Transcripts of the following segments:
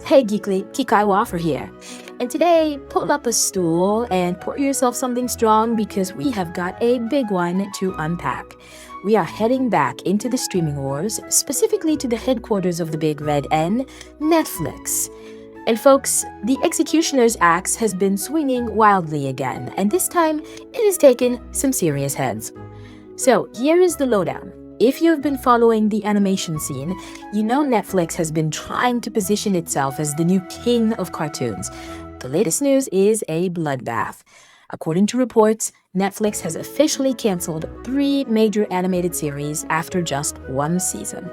Hey Geekly, Kikai Wafra here. And today, pull up a stool and pour yourself something strong because we have got a big one to unpack. We are heading back into the streaming wars, specifically to the headquarters of the big red N, Netflix. And folks, the executioner's axe has been swinging wildly again, and this time it has taken some serious heads. So here is the lowdown. If you've been following the animation scene, you know Netflix has been trying to position itself as the new king of cartoons. The latest news is a bloodbath. According to reports, Netflix has officially canceled 3 major animated series after just 1 season.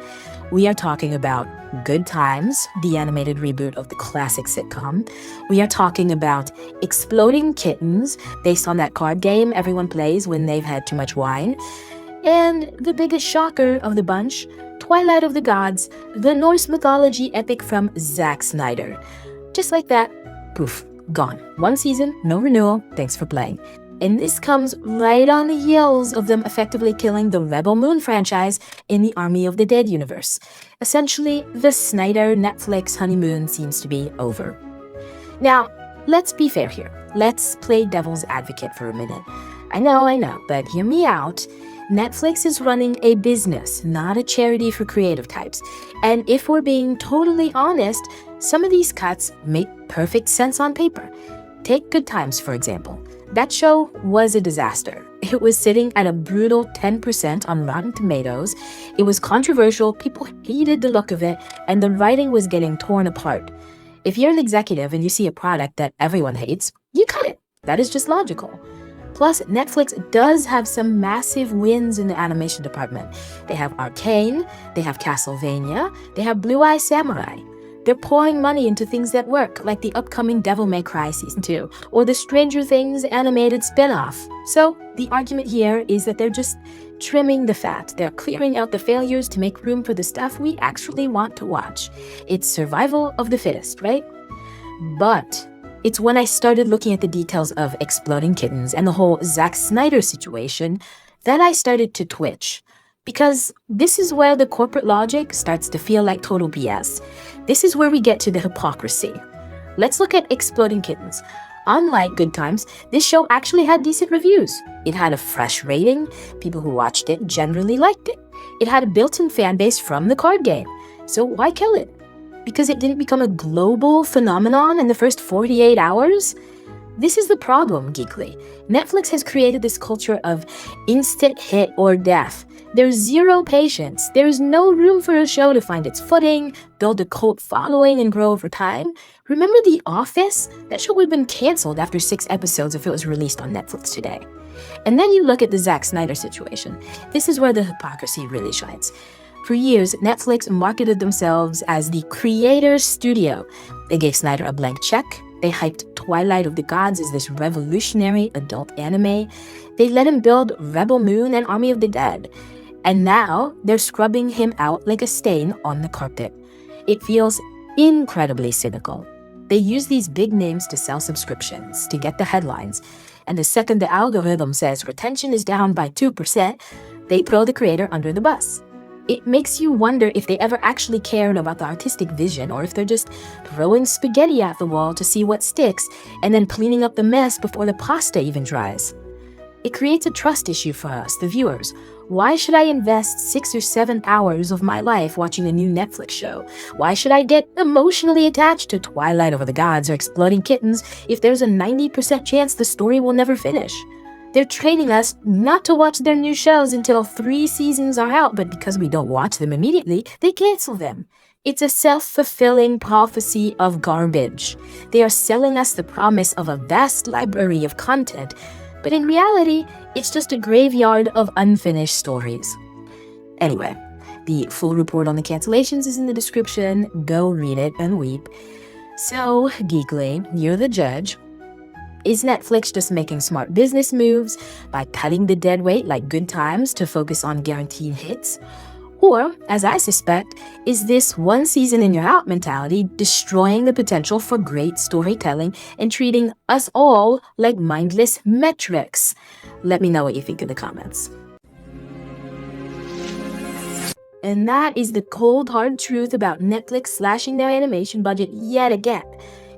We are talking about Good Times, the animated reboot of the classic sitcom. We are talking about Exploding Kittens, based on that card game everyone plays when they've had too much wine. And the biggest shocker of the bunch, Twilight of the Gods, the Norse mythology epic from Zack Snyder. Just like that, poof, gone. 1 season, no renewal, thanks for playing. And this comes right on the heels of them effectively killing the Rebel Moon franchise in the Army of the Dead universe. Essentially, the Snyder Netflix honeymoon seems to be over. Now, let's be fair here. Let's play devil's advocate for a minute. I know, but hear me out. Netflix is running a business, not a charity for creative types. And if we're being totally honest, some of these cuts make perfect sense on paper. Take Good Times, for example. That show was a disaster. It was sitting at a brutal 10% on Rotten Tomatoes. It was controversial, people hated the look of it, and the writing was getting torn apart. If you're an executive and you see a product that everyone hates, you cut it. That is just logical. Plus, Netflix does have some massive wins in the animation department. They have Arcane, they have Castlevania, they have Blue Eye Samurai. They're pouring money into things that work, like the upcoming Devil May Cry Season 2, or the Stranger Things animated spin-off. So, the argument here is that they're just trimming the fat. They're clearing out the failures to make room for the stuff we actually want to watch. It's survival of the fittest, right? But it's when I started looking at the details of Exploding Kittens and the whole Zack Snyder situation that I started to twitch. Because this is where the corporate logic starts to feel like total BS. This is where we get to the hypocrisy. Let's look at Exploding Kittens. Unlike Good Times, this show actually had decent reviews. It had a fresh rating. People who watched it generally liked it. It had a built-in fan base from the card game. So why kill it? Because it didn't become a global phenomenon in the first 48 hours? This is the problem, Geekly. Netflix has created this culture of instant hit or death. There's zero patience. There is no room for a show to find its footing, build a cult following, and grow over time. Remember The Office? That show would have been canceled after 6 episodes if it was released on Netflix today. And then you look at the Zack Snyder situation. This is where the hypocrisy really shines. For years, Netflix marketed themselves as the creator's studio. They gave Snyder a blank check. They hyped Twilight of the Gods as this revolutionary adult anime. They let him build Rebel Moon and Army of the Dead. And now, they're scrubbing him out like a stain on the carpet. It feels incredibly cynical. They use these big names to sell subscriptions, to get the headlines. And the second the algorithm says retention is down by 2%, they throw the creator under the bus. It makes you wonder if they ever actually cared about the artistic vision or if they're just throwing spaghetti at the wall to see what sticks and then cleaning up the mess before the pasta even dries. It creates a trust issue for us, the viewers. Why should I invest 6 or 7 hours of my life watching a new Netflix show? Why should I get emotionally attached to Twilight of the Gods or Exploding Kittens if there's a 90% chance the story will never finish? They're training us not to watch their new shows until 3 seasons are out, but because we don't watch them immediately, they cancel them. It's a self-fulfilling prophecy of garbage. They are selling us the promise of a vast library of content, but in reality, it's just a graveyard of unfinished stories. Anyway, the full report on the cancellations is in the description. Go read it and weep. So, Geekly, you're the judge. Is Netflix just making smart business moves by cutting the dead weight like Good Times to focus on guaranteed hits? Or, as I suspect, is this 1 season and you're out mentality destroying the potential for great storytelling and treating us all like mindless metrics? Let me know what you think in the comments. And that is the cold hard truth about Netflix slashing their animation budget yet again.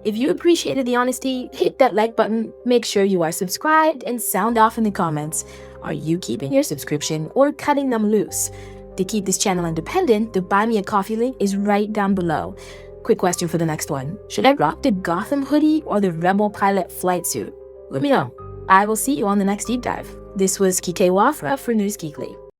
If you appreciated the honesty, hit that like button, make sure you are subscribed, and sound off in the comments. Are you keeping your subscription or cutting them loose? To keep this channel independent, the Buy Me a Coffee link is right down below. Quick question for the next one. Should I rock the Gotham hoodie or the Rebel Pilot flight suit? Let me know. I will see you on the next deep dive. This was Kikai Wafra for NewsGeekly.